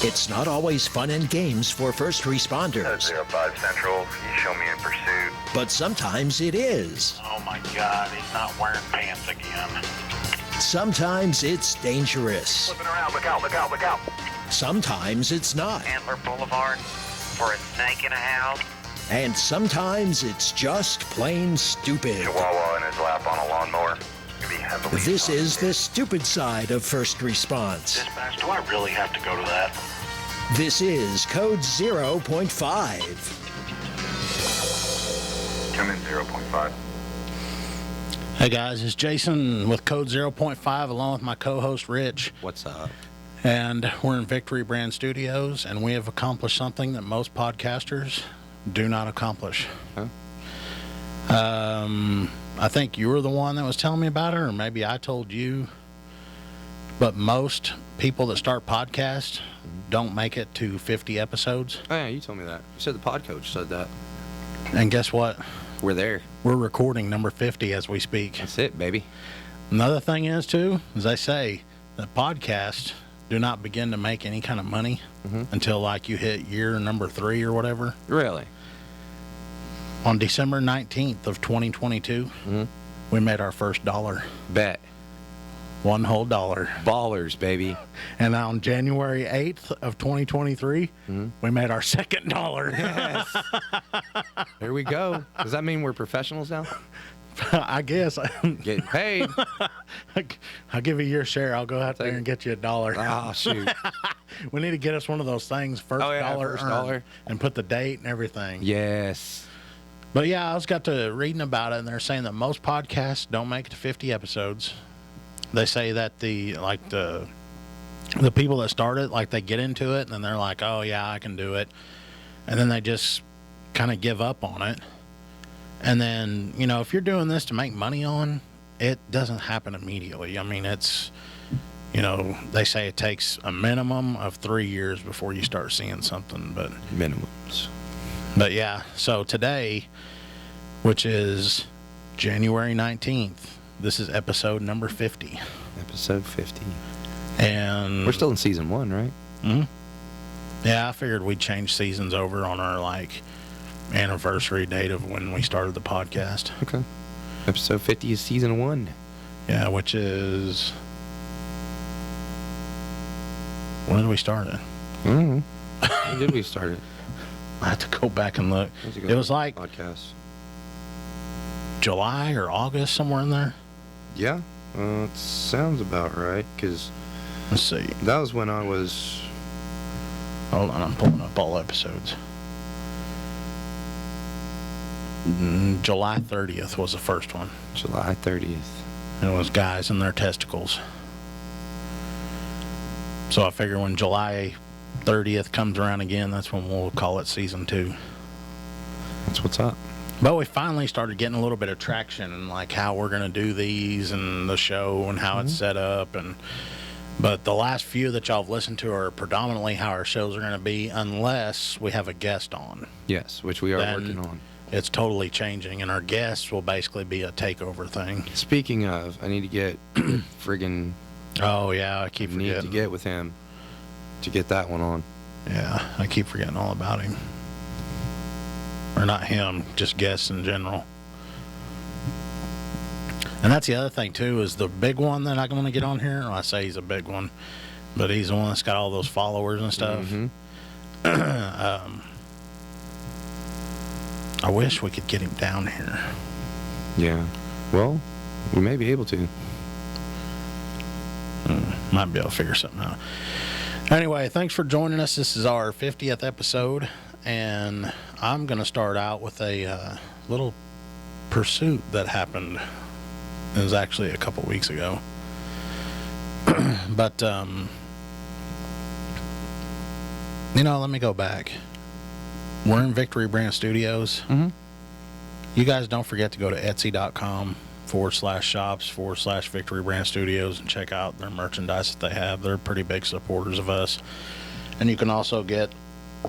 It's not always fun and games for first responders. 05 Central, you show me in pursuit. But sometimes it is. Oh my God, he's not wearing pants again. Sometimes it's dangerous. Flipping around, look out, look out, look out. Sometimes it's not. Antler Boulevard for a snake in a house. And sometimes it's just plain stupid. Chihuahua in his lap on a lawnmower. You'd be heavily This is intoxicated. the stupid side of first response. Dispatch, do I really have to go to that? This is Code 0.5. Come in 0.5. Hey guys, it's Jason with Code 0.5 along with my co-host Rich. What's up? And we're in Victory Brand Studios, and we have accomplished something that most podcasters do not accomplish. Huh? I think you were the one that was telling me about it, or maybe I told you. But most people that start podcasts don't make it to 50 episodes. Oh, yeah, you told me that. You said the pod coach said that. And guess what? We're there. We're recording number 50 as we speak. That's it, baby. Another thing is, too, as I say, that podcasts do not begin to make any kind of money until, like, you hit year number 3 or whatever. Really? On December 19th of 2022, we made our first dollar. Bet. One whole dollar. Ballers, baby. And on January 8th of 2023, we made our second dollar. Yes. There we go. Does that mean we're professionals now? I guess. Getting paid. I'll give you your share. I'll go out there and get you $1. Oh, shoot. We need to get us one of those things, first dollar first earned, dollar. and put the date and everything. Yes. But yeah, I was got to reading about it, and they're saying that most podcasts don't make it to 50 episodes. They say that the people that start it, like, they get into it, and then they're like, oh yeah, I can do it. And then they just kind of give up on it. And then, you know, if you're doing this to make money on, it doesn't happen immediately. I mean, it's, you know, they say it takes a minimum of 3 years before you start seeing something. Minimums. But yeah, so today, which is January 19th, this is episode number 50. Episode 50. And We're still in season 1, right? yeah, I figured we'd change seasons over on our, like, anniversary date of when we started the podcast. Okay. Episode 50 is season 1. Yeah, which is, when did we start it? When did we start it? I have to go back and look. That's a good It was like podcast. July or August, somewhere in there. Yeah. It sounds about right, because Let's see. that was when I was... Hold on, I'm pulling up all episodes. July 30th was the first one. July 30th. And it was guys and their testicles. So I figure when July 30th comes around again, that's when we'll call it season 2. That's what's up. But we finally started getting a little bit of traction and, like, how we're going to do these and the show and how it's set up. But the last few that y'all have listened to are predominantly how our shows are going to be, unless we have a guest on. Yes, which we are Then working on. It's totally changing, and our guests will basically be a takeover thing. Speaking of, I need to get friggin' Oh, yeah, I keep need forgetting. to get with him to get that one on. Yeah, I keep forgetting all about him. Or not him, just guests in general. And that's the other thing, too, is the big one that I'm going to get on here. Well, I say he's a big one, but he's the one that's got all those followers and stuff. I wish we could get him down here. Yeah. Well, we may be able to. Might be able to figure something out. Anyway, thanks for joining us. This is our 50th episode, and I'm going to start out with a little pursuit that happened. It was actually a couple weeks ago. But, you know, let me go back. We're in Victory Brand Studios. You guys don't forget to go to Etsy.com/shops/Victory Brand Studios and check out their merchandise that they have. They're pretty big supporters of us. And you can also get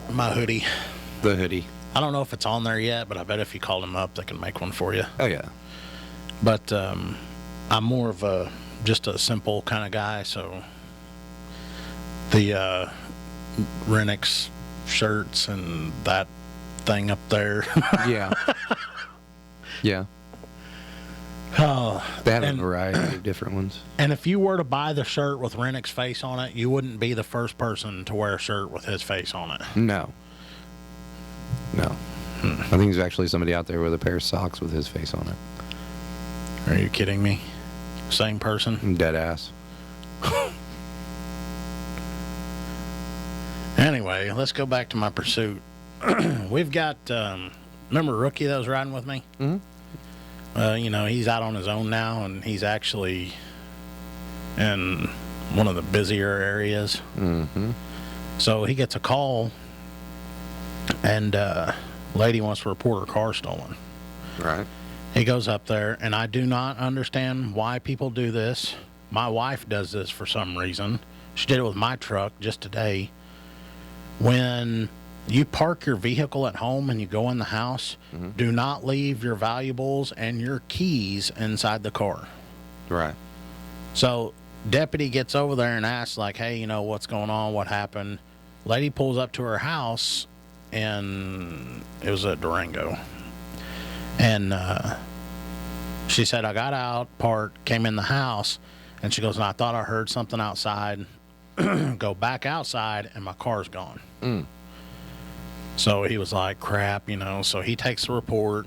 my hoodie. The hoodie. I don't know if it's on there yet, but I bet if you call them up, they can make one for you. Oh, yeah. But I'm more of just a simple kind of guy, so the Renix shirts and that thing up there. Yeah. Yeah. Oh, They had a and- variety of different ones. And if you were to buy the shirt with Rennick's face on it, you wouldn't be the first person to wear a shirt with his face on it. No. No. I think there's actually somebody out there with a pair of socks with his face on it. Are you kidding me? Same person? I'm dead ass. Anyway, let's go back to my pursuit. We've got, remember Rookie that was riding with me? Mm-hmm. He's out on his own now, and he's actually in one of the busier areas. Mm-hmm. So he gets a call, and lady wants to report her car stolen. Right. He goes up there, and I do not understand why people do this. My wife does this for some reason. She did it with my truck just today. When you park your vehicle at home and you go in the house, do not leave your valuables and your keys inside the car. Right. So deputy gets over there and asks, like, hey, what's going on? What happened? Lady pulls up to her house, and it was at Durango. And she said, I got out, parked, came in the house, and she goes, and I thought I heard something outside. Go back outside, and my car's gone. So he was like, crap, so he takes the report,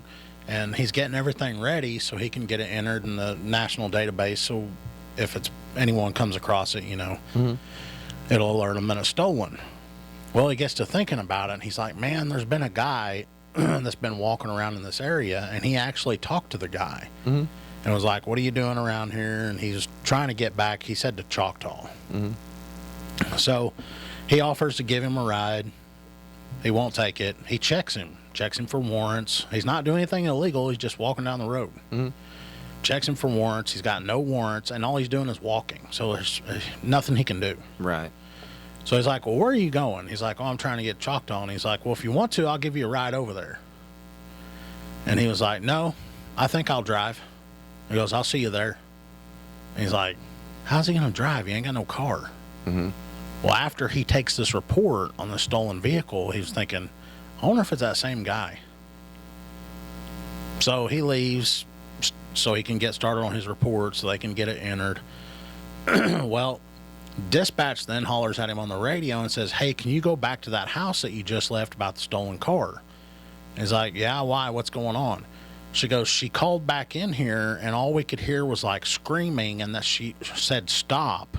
and he's getting everything ready so he can get it entered in the national database, so if anyone comes across it, it'll alert them that it's stolen. Well, he gets to thinking about it, and he's like, man, there's been a guy that's been walking around in this area, and he actually talked to the guy and was like, what are you doing around here? And he's trying to get back, he said, to Choctaw. So he offers to give him a ride. He won't take it. He checks him for warrants. He's not doing anything illegal. He's just walking down the road. Checks him for warrants. He's got no warrants, and all he's doing is walking. So there's nothing he can do. Right. So he's like, well, where are you going? He's like, oh, I'm trying to get Choctaw. And he's like, well, if you want to, I'll give you a ride over there. And he was like, no, I think I'll drive. He goes, I'll see you there. And he's like, how's he going to drive? He ain't got no car. Well, after he takes this report on the stolen vehicle, he was thinking, I wonder if it's that same guy. So he leaves so he can get started on his report so they can get it entered. Well, dispatch then hollers at him on the radio and says, hey, can you go back to that house that you just left about the stolen car? He's like, yeah, why? What's going on? She goes, she called back in here, and all we could hear was like screaming, and that she said stop,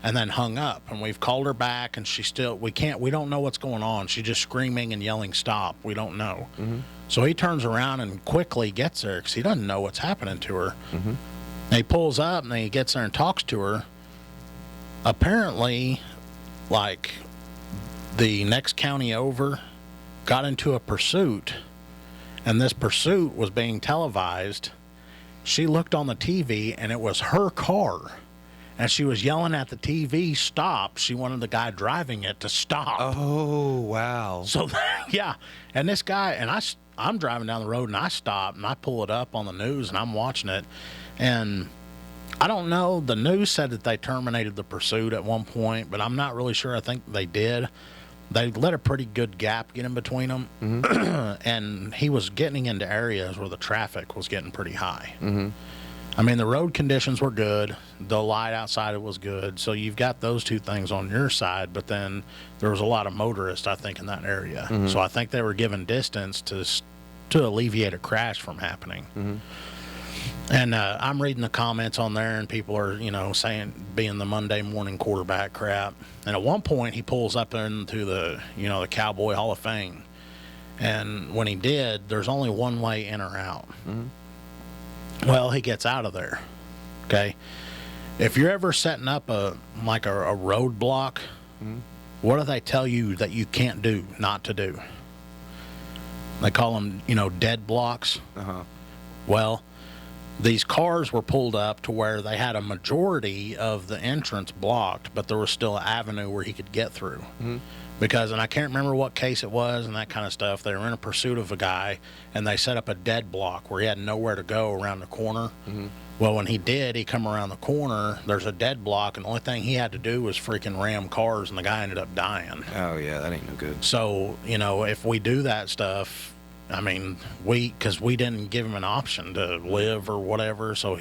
and then hung up. And we've called her back, and we don't know what's going on. She's just screaming and yelling stop. We don't know. So he turns around and quickly gets there because he doesn't know what's happening to her. And he pulls up, and then he gets there and talks to her. Apparently, like, the next county over got into a pursuit, and this pursuit was being televised. She looked on the TV, and it was her car, and she was yelling at the TV, stop. She wanted the guy driving it to stop. Oh, wow. So, yeah, and this guy, and I'm driving down the road, and I stop, and I pull it up on the news, and I'm watching it, and I don't know. The news said that they terminated the pursuit at one point, but I'm not really sure. I think they did. They let a pretty good gap get in between them, and he was getting into areas where the traffic was getting pretty high. I mean, the road conditions were good. The light outside it was good. So you've got those two things on your side, but then there was a lot of motorists, I think, in that area. So I think they were given distance to alleviate a crash from happening. And I'm reading the comments on there, and people are, saying being the Monday morning quarterback crap. And at one point, he pulls up into the, the Cowboy Hall of Fame. And when he did, there's only one way in or out. Well, he gets out of there. Okay. If you're ever setting up a roadblock, what do they tell you that you can't do, not to do? They call them, dead blocks. Well, these cars were pulled up to where they had a majority of the entrance blocked, but there was still an avenue where he could get through. Because, and I can't remember what case it was and that kind of stuff, they were in a pursuit of a guy, and they set up a dead block where he had nowhere to go around the corner. Well, when he did, he come around the corner. There's a dead block, and the only thing he had to do was freaking ram cars, and the guy ended up dying. Oh, yeah, that ain't no good. So, if we do that stuff, I mean, because we didn't give him an option to live or whatever, so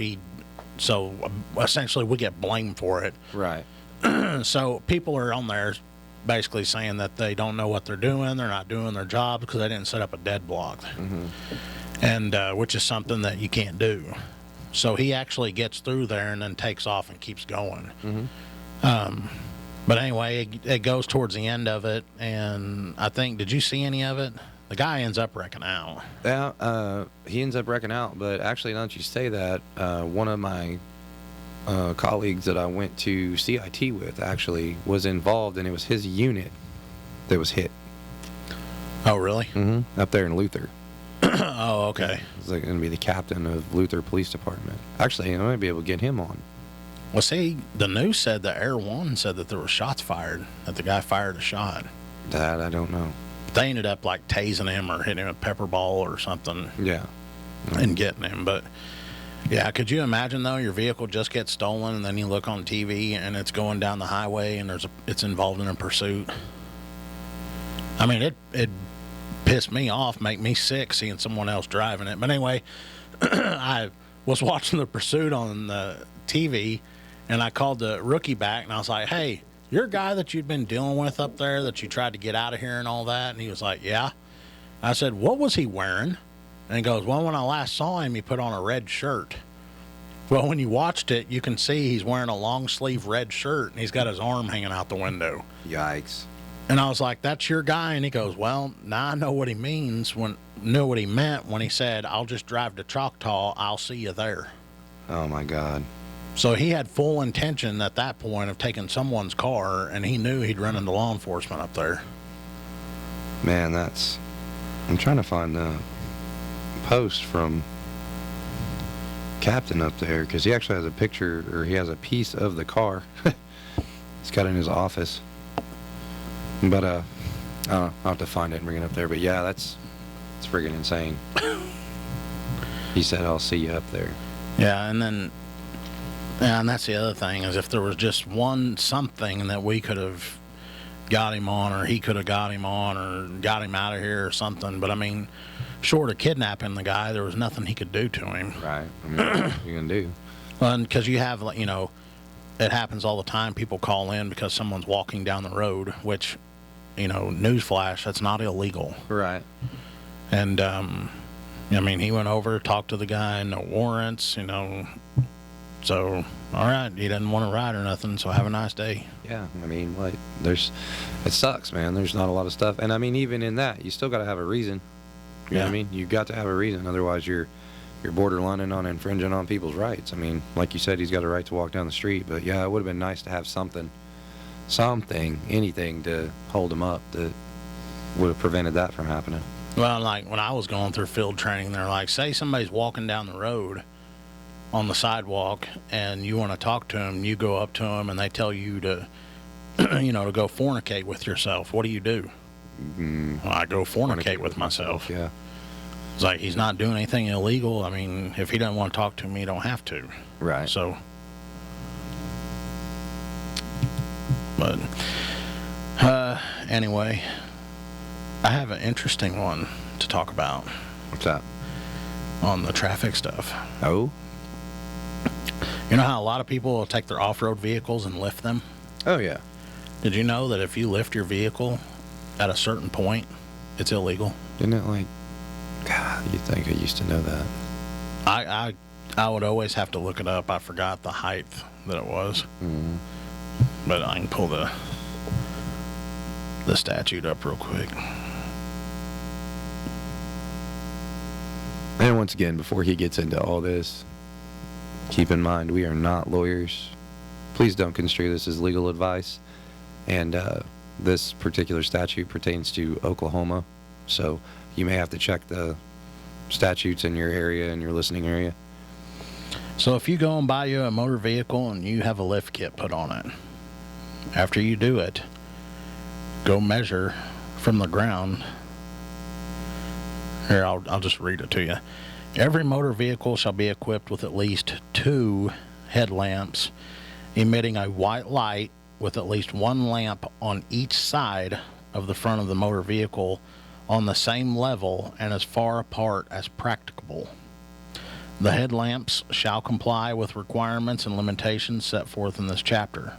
essentially we get blamed for it. Right. So people are on there basically saying that they don't know what they're doing, they're not doing their job because they didn't set up a dead block, and which is something that you can't do. So he actually gets through there and then takes off and keeps going. But anyway, it goes towards the end of it, and I think, did you see any of it? The guy ends up wrecking out. Yeah, he ends up wrecking out. But actually, now that you say that, one of my colleagues that I went to CIT with actually was involved, and it was his unit that was hit. Oh, really? Up there in Luther. Oh, okay. He's like going to be the captain of Luther Police Department. Actually, I might be able to get him on. Well, see, the news said that Air One said that there were shots fired, that the guy fired a shot. That I don't know. They ended up like tasing him or hitting him with a pepper ball or something. Yeah. And getting him. But yeah, could you imagine though, your vehicle just gets stolen and then you look on TV and it's going down the highway and it's involved in a pursuit? I mean, it pissed me off, make me sick seeing someone else driving it. But anyway, I was watching the pursuit on the TV and I called the rookie back and I was like, hey, you're a guy that you'd been dealing with up there that you tried to get out of here and all that? And he was like, yeah. I said, what was he wearing? And he goes, well, when I last saw him, he put on a red shirt. Well, when you watched it, you can see he's wearing a long sleeve red shirt and he's got his arm hanging out the window. Yikes. And I was like, that's your guy? And he goes, well, now I know what he meant when he said, I'll just drive to Choctaw. I'll see you there. Oh, my God. So he had full intention at that point of taking someone's car, and he knew he'd run into law enforcement up there. Man, I'm trying to find the post from Captain up there, because he actually has a picture, or he has a piece of the car. He's got it in his office. But, I don't know, I'll have to find it and bring it up there. But yeah, it's friggin' insane. He said, I'll see you up there. Yeah, and that's the other thing, is if there was just something that we could have got him on, or he could have got him on, or got him out of here or something. But I mean, short of kidnapping the guy, there was nothing he could do to him. Right. I mean, what are you going to do? Well, because you have, it happens all the time. People call in because someone's walking down the road, which, newsflash, that's not illegal. Right. And, I mean, he went over, talked to the guy, no warrants, So, all right, he doesn't want to ride or nothing, so have a nice day. Yeah, I mean, it sucks, man. There's not a lot of stuff. And I mean, even in that, you still got to have a reason. You know what I mean? You've got to have a reason. Otherwise, you're borderlining on infringing on people's rights. I mean, like you said, he's got a right to walk down the street. But yeah, it would have been nice to have something, anything to hold him up that would have prevented that from happening. Well, like when I was going through field training, they're like, say somebody's walking down the road on the sidewalk and you want to talk to them, you go up to them and they tell you to, to go fornicate with yourself. What do you do? Well, I go fornicate with myself. Yeah. It's like, he's not doing anything illegal. I mean, if he doesn't want to talk to me, you don't have to. Right. So, but, anyway, I have an interesting one to talk about. What's that? On the traffic stuff. Oh? You know how a lot of people will take their off-road vehicles and lift them? Oh, yeah. Did you know that if you lift your vehicle at a certain point, it's illegal? Isn't it like, God, you'd think I used to know that. I would always have to look it up. I forgot the height that it was. Mm-hmm. But I can pull the statute up real quick. And once again, before he gets into all this, keep in mind, we are not lawyers. Please don't construe this as legal advice. And this particular statute pertains to Oklahoma. So you may have to check the statutes in your area, in your listening area. So if you go and buy you a motor vehicle and you have a lift kit put on it, after you do it, go measure from the ground. Here, I'll just read it to you. Every motor vehicle shall be equipped with at least 2 headlamps emitting a white light with at least 1 lamp on each side of the front of the motor vehicle on the same level and as far apart as practicable. The headlamps shall comply with requirements and limitations set forth in this chapter.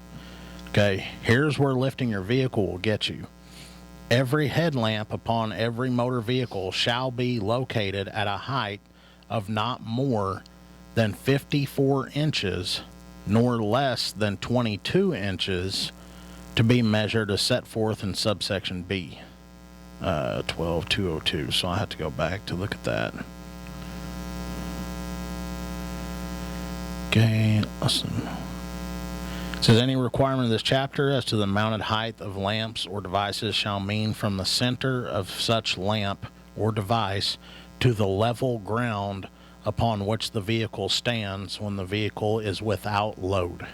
Okay, here's where lifting your vehicle will get you. Every headlamp upon every motor vehicle shall be located at a height of not more than 54 inches nor less than 22 inches to be measured as set forth in subsection B. 12202, so I have to go back to look at that. Okay, listen. It says any requirement of this chapter as to the mounted height of lamps or devices shall mean from the center of such lamp or device to the level ground upon which the vehicle stands when the vehicle is without load.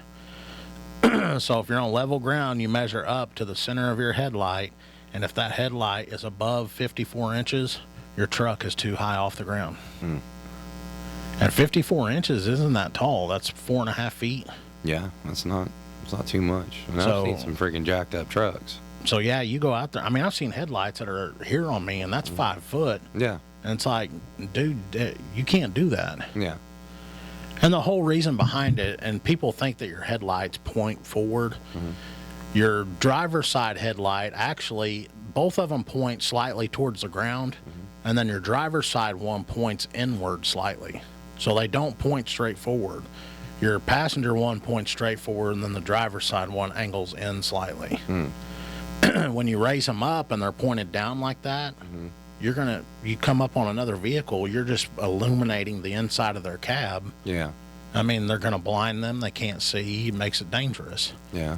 So if you're on level ground, you measure up to the center of your headlight, and if that headlight is above 54 inches, your truck is too high off the ground. And 54 inches isn't that tall. That's 4.5 feet. Yeah, it's not too much. And So- I've seen some freaking jacked up trucks. So yeah, you go out there. I mean, I've seen headlights that are here on me, and that's 5 foot. Yeah, And it's like, dude, you can't do that. yeah, And the whole reason behind it, and people think that your headlights point forward. Your driver's side headlight, actually, both of them point slightly towards the ground, and then your driver's side one points inward slightly. So they don't point straight forward. Your passenger one points straight forward, and then the driver's side one angles in slightly. When you raise them up and they're pointed down like that, you come up on another vehicle, you're just illuminating the inside of their cab. yeah, I mean, they're going to blind them. They can't see. It makes it dangerous. yeah.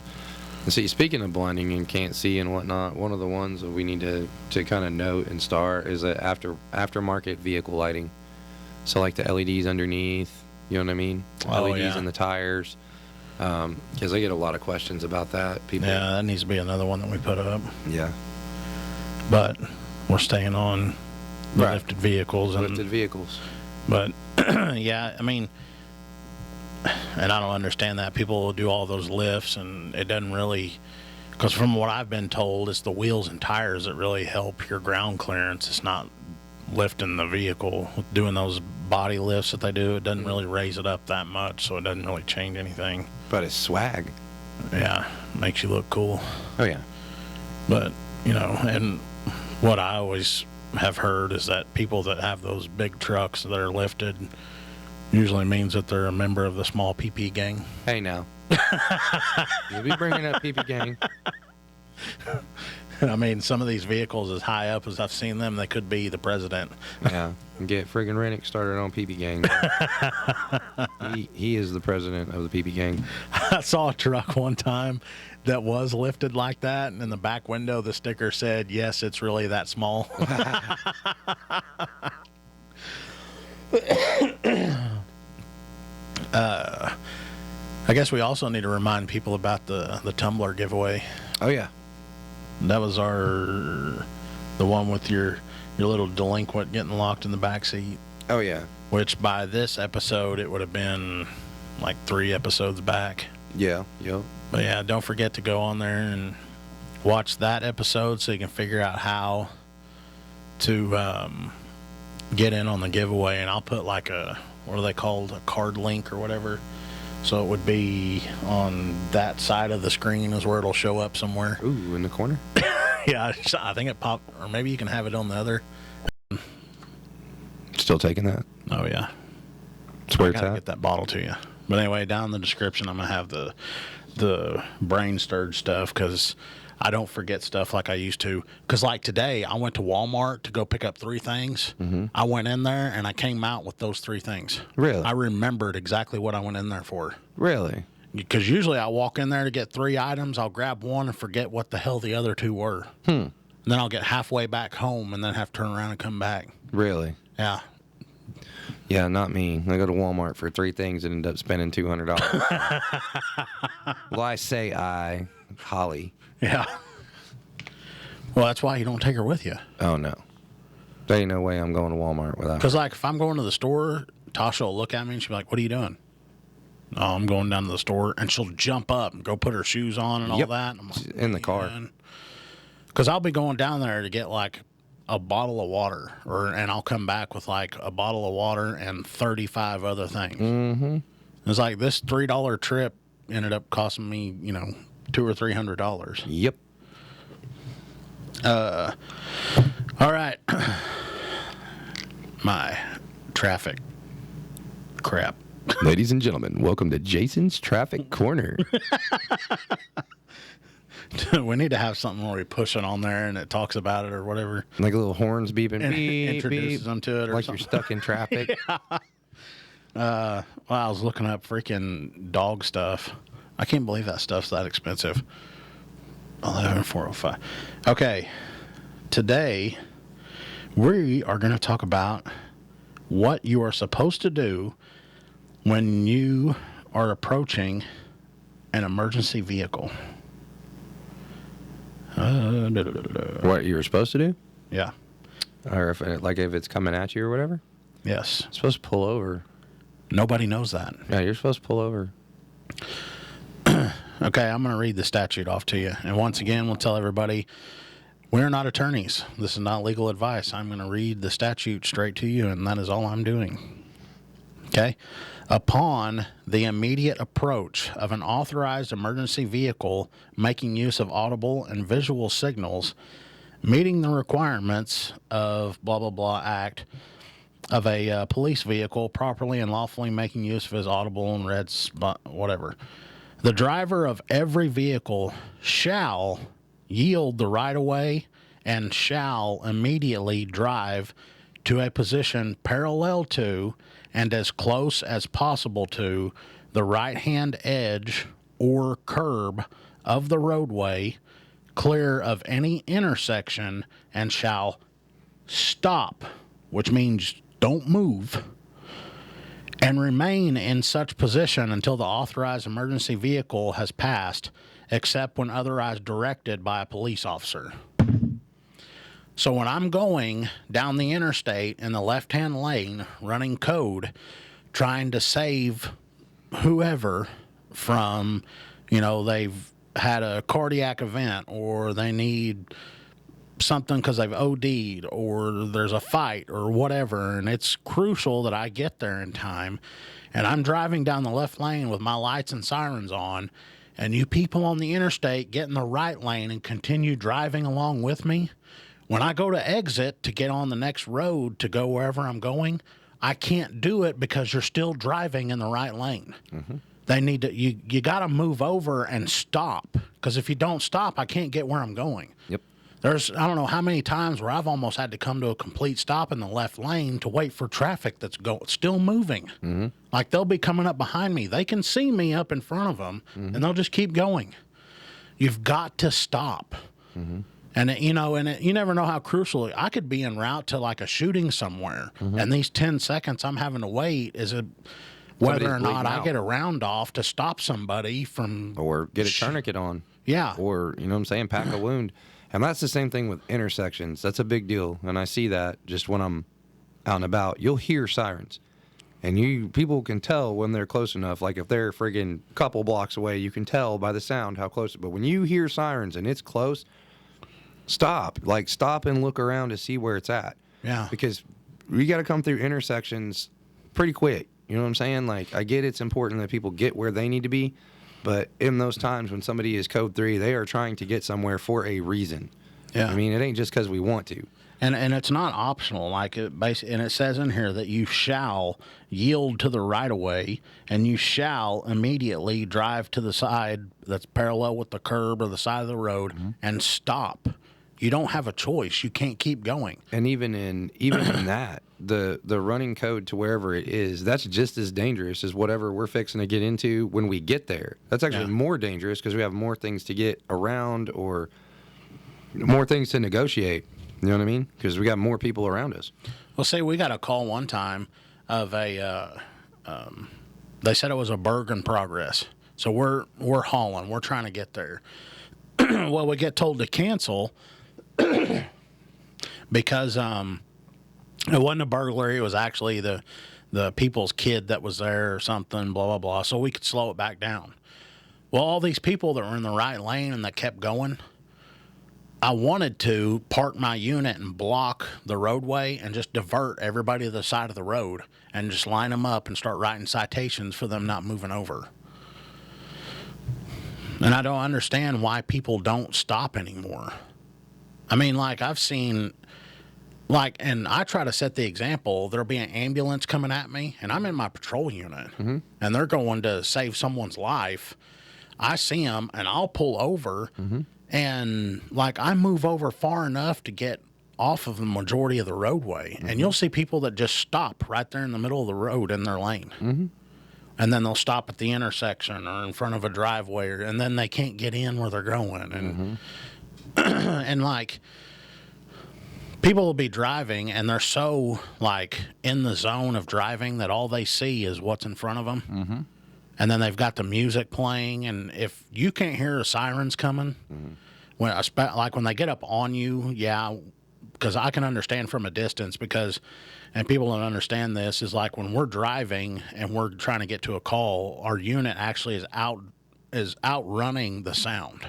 And see, speaking of blinding and can't see and whatnot, one of the ones that we need to kind of note and star is that aftermarket vehicle lighting. So like the LEDs underneath, you know what I mean? Oh, LEDs yeah. in the tires. Because I get a lot of questions about that. People. Yeah, that needs to be another one that we put up. Yeah. But we're staying on the Right. lifted vehicles. Lifted vehicles. But, yeah, I mean, and I don't understand that. People will do all those lifts, and it doesn't really, because from what I've been told, it's the wheels and tires that really help your ground clearance. It's not lifting the vehicle. Doing those body lifts that they do, it doesn't really raise it up that much, so it doesn't really change anything. But it's swag. Yeah, makes you look cool. Oh, yeah. But, you know, and what I always have heard is that people that have those big trucks that are lifted usually means that they're a member of the small PP gang. Hey, now. You'll be bringing up PP gang. I mean, some of these vehicles, as high up as I've seen them, they could be the president. Yeah. Get friggin' Rennick started on PP gang. he is the president of the PP gang. I saw a truck one time that was lifted like that, and in the back window, the sticker said, "Yes, it's really that small." I guess we also need to remind people about the tumbler giveaway. Oh, yeah. That was the one with your little delinquent getting locked in the back seat, Oh, yeah. which by this episode, it would have been like 3 episodes back. Yeah. Yep. But yeah, don't forget to go on there and watch that episode so you can figure out how to get in on the giveaway. And I'll put like what are they called? A card link or whatever. So it would be on that side of the screen is where it'll show up somewhere. Ooh, in the corner. Yeah, I think it popped, or maybe you can have it on the other. Still taking that. Oh yeah, It's where I it's gotta at. get that bottle to you. But anyway, down in the description, I'm gonna have the brain stirred stuff because I don't forget stuff like I used to. Because like today, I went to Walmart to go pick up 3 things. I went in there and I came out with those 3 things. Really? I remembered exactly what I went in there for. Really? Because usually I walk in there to get 3 items, I'll grab one and forget what the hell the other 2 were. And then I'll get halfway back home and then have to turn around and come back. Really? Yeah. Yeah, not me. I go to Walmart for 3 things and end up spending $200. Well, I say Holly. Yeah. Well, that's why you don't take her with you. Oh, no. There ain't no way I'm going to Walmart without. Because, like, if I'm going to the store, Tasha will look at me and she'll be like, "What are you doing?" "Oh, I'm going down to the store." And she'll jump up and go put her shoes on and all Yep. that. And I'm like, In the car. Because I'll be going down there to get, like, a bottle of water. And I'll come back with, like, a bottle of water and 35 other things. Mm-hmm. It's like this $3 trip ended up costing me, $200 or $300. Yep. All right. My traffic crap. Ladies and gentlemen, welcome to Jason's Traffic Corner. We need to have something where we push it on there and it talks about it or whatever. Like little horns beeping. And beep, introduces beep, them to it or like something. you're stuck in traffic. Well, I was looking up freaking dog stuff. I can't believe that stuff's that expensive. 11,405. Okay. Today, we are going to talk about what you are supposed to do when you are approaching an emergency vehicle. What you were supposed to do? Yeah. Or if it's coming at you or whatever? Yes. You're supposed to pull over. Nobody knows that. Yeah, you're supposed to pull over. Okay, I'm going to read the statute off to you. And once again, we'll tell everybody, we're not attorneys. This is not legal advice. I'm going to read the statute straight to you, and that is all I'm doing. Okay? Upon the immediate approach of an authorized emergency vehicle making use of audible and visual signals, meeting the requirements of blah, blah, blah Act of a police vehicle properly and lawfully making use of his audible and red spot, whatever. The driver of every vehicle shall yield the right-of-way and shall immediately drive to a position parallel to and as close as possible to the right-hand edge or curb of the roadway, clear of any intersection, and shall stop, which means don't move, and remain in such position until the authorized emergency vehicle has passed, except when otherwise directed by a police officer. So when I'm going down the interstate in the left-hand lane, running code, trying to save whoever from, they've had a cardiac event or they need something because they've OD'd or there's a fight or whatever, and it's crucial that I get there in time, and I'm driving down the left lane with my lights and sirens on, and you people on the interstate get in the right lane and continue driving along with me, when I go to exit to get on the next road to go wherever I'm going, I can't do it because you're still driving in the right lane. Mm-hmm. They need to, you got to move over and stop, because if you don't stop, I can't get where I'm going. Yep. There's, I don't know how many times where I've almost had to come to a complete stop in the left lane to wait for traffic that's still moving. Mm-hmm. Like they'll be coming up behind me. They can see me up in front of them, and they'll just keep going. You've got to stop. Mm-hmm. And, you never know how crucial. I could be en route to like a shooting somewhere, and these 10 seconds I'm having to wait is whether or not I get a round off to stop somebody from... Or get a tourniquet on. Yeah. Or, pack a wound. And that's the same thing with intersections. That's a big deal. And I see that just when I'm out and about. You'll hear sirens. And people can tell when they're close enough. Like if they're friggin' a couple blocks away, you can tell by the sound how close. But when you hear sirens and it's close, stop. Like stop and look around to see where it's at. Yeah. Because we got to come through intersections pretty quick. You know what I'm saying? Like I get it's important that people get where they need to be. But in those times when somebody is code 3, they are trying to get somewhere for a reason. Yeah. I mean, it ain't just because we want to. And it's not optional. And it says in here that you shall yield to the right of way, and you shall immediately drive to the side that's parallel with the curb or the side of the road and stop. You don't have a choice. You can't keep going. And even in that, the running code to wherever it is, that's just as dangerous as whatever we're fixing to get into when we get there. That's actually more dangerous because we have more things to get around or more things to negotiate. You know what I mean? Because we got more people around us. Well, see, we got a call one time of a, they said it was a Berg in progress. So we're hauling. We're trying to get there. Well, we get told to cancel because It wasn't a burglary. It was actually the people's kid that was there or something, blah, blah, blah. So we could slow it back down. Well, all these people that were in the right lane and that kept going, I wanted to park my unit and block the roadway and just divert everybody to the side of the road and just line them up and start writing citations for them not moving over. And I don't understand why people don't stop anymore. I mean, like, I've seen, like, and I try to set the example. There'll be an ambulance coming at me, and I'm in my patrol unit, and they're going to save someone's life. I see them, and I'll pull over, and, like, I move over far enough to get off of the majority of the roadway. And you'll see people that just stop right there in the middle of the road in their lane. And then they'll stop at the intersection or in front of a driveway, and then they can't get in where they're going. And, and like, people will be driving, and they're so, like, in the zone of driving that all they see is what's in front of them. And then they've got the music playing, and if you can't hear the sirens coming, when they get up on you, because I can understand from a distance, and people don't understand this, is like when we're driving and we're trying to get to a call, our unit actually is outrunning the sound.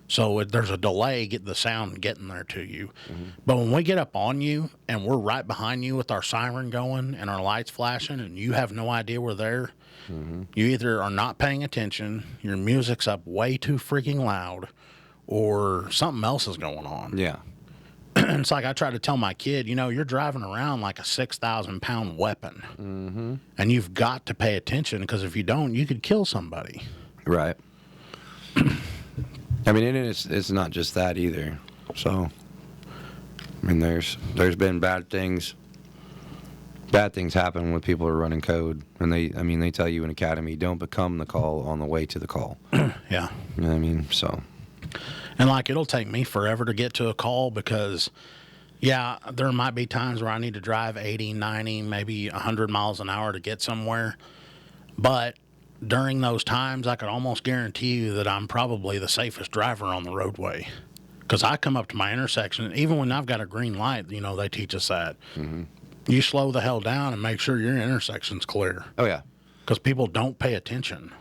So there's a delay getting the sound getting there to you. But when we get up on you and we're right behind you with our siren going and our lights flashing and you have no idea we're there, you either are not paying attention, your music's up way too freaking loud, or something else is going on. Yeah. It's like I try to tell my kid, you're driving around like a 6,000-pound weapon. And you've got to pay attention, because if you don't, you could kill somebody. Right. I mean, and it's not just that either. So, I mean, there's been bad things. Bad things happen when people are running code, and they tell you in academy, don't become the call on the way to the call. Yeah. You know what I mean? So. And, like, it'll take me forever to get to a call because, there might be times where I need to drive 80, 90, maybe 100 miles an hour to get somewhere. But during those times, I could almost guarantee you that I'm probably the safest driver on the roadway. Because I come up to my intersection, even when I've got a green light, they teach us that. You slow the hell down and make sure your intersection's clear. Oh, yeah. Because people don't pay attention.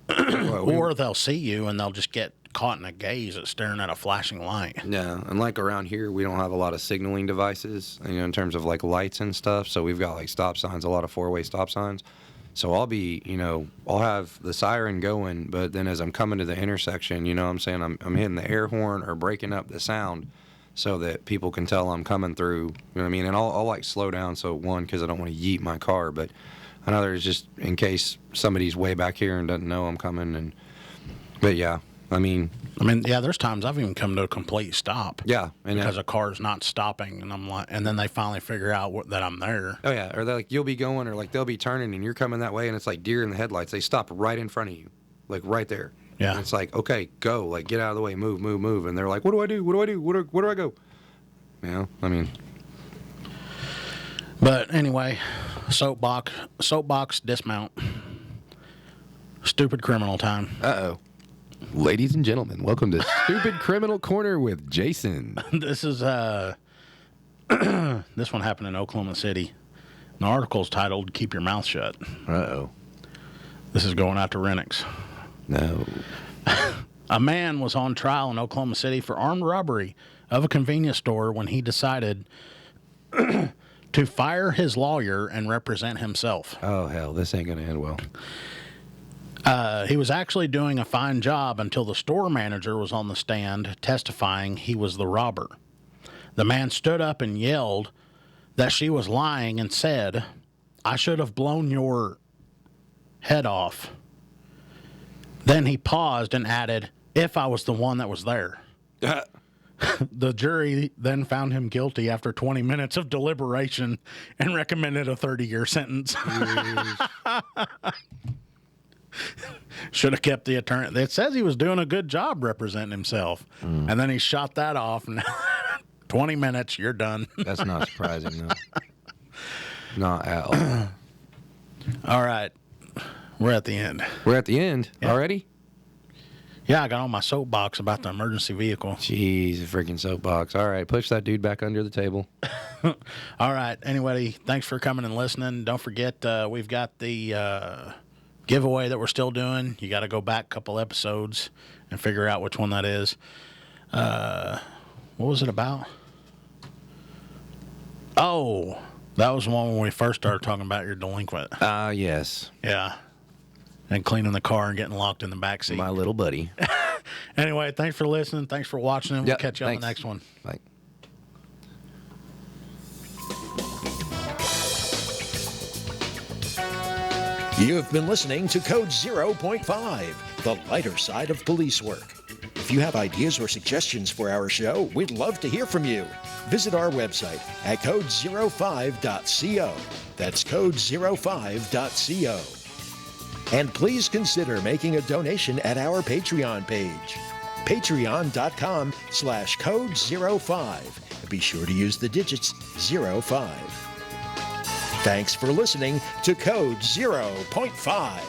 Or they'll see you and they'll just get caught in a gaze at staring at a flashing light. Yeah, and like around here, we don't have a lot of signaling devices, in terms of like lights and stuff. So we've got like stop signs, a lot of four-way stop signs. So I'll be, I'll have the siren going, but then as I'm coming to the intersection, what I'm saying, I'm hitting the air horn or breaking up the sound so that people can tell I'm coming through. You know what I mean? And I'll like slow down. So one, because I don't want to yeet my car, but another is just in case somebody's way back here and doesn't know I'm coming. But yeah. I mean, there's times I've even come to a complete stop. Yeah, and because a car's not stopping, and I'm like, and then they finally figure out that I'm there. Oh yeah, or they're like, you'll be going, or like they'll be turning, and you're coming that way, and it's like deer in the headlights. They stop right in front of you, like right there. Yeah, and it's like, okay, go, like get out of the way, move, and they're like, what do I do? Where do I go? But anyway, soapbox dismount. Stupid criminal time. Uh-oh. Ladies and gentlemen, welcome to Stupid Criminal Corner with Jason. This is this one happened in Oklahoma City. The article's titled "Keep Your Mouth Shut." Uh-oh. This is going out to Renix. No. A man was on trial in Oklahoma City for armed robbery of a convenience store when he decided to fire his lawyer and represent himself. Oh hell, this ain't gonna end well. He was actually doing a fine job until the store manager was on the stand testifying he was the robber. The man stood up and yelled that she was lying and said, "I should have blown your head off." Then he paused and added, "if I was the one that was there." The jury then found him guilty after 20 minutes of deliberation and recommended a 30-year sentence. Should have kept the attorney. It says he was doing a good job representing himself. And then he shot that off. And 20 minutes, you're done. That's not surprising, though. Not at all. All right. We're at the end. We're at the end already? Yeah, I got on my soapbox about the emergency vehicle. Jeez, a freaking soapbox. All right, push that dude back under the table. All right. Anyway, thanks for coming and listening. Don't forget, we've got the giveaway that we're still doing. You got to go back a couple episodes and figure out which one that is. What was it about? Oh, that was the one when we first started talking about your delinquent. Yes. Yeah. And cleaning the car and getting locked in the back seat. My little buddy. Anyway, thanks for listening. Thanks for watching. We'll Yep, catch you on thanks. the next one. Bye. You have been listening to Code 0.5, the lighter side of police work. If you have ideas or suggestions for our show, we'd love to hear from you. Visit our website at code05.co. That's code05.co. And please consider making a donation at our Patreon page, patreon.com/code05. Be sure to use the digits 05. Thanks for listening to Code 0.5.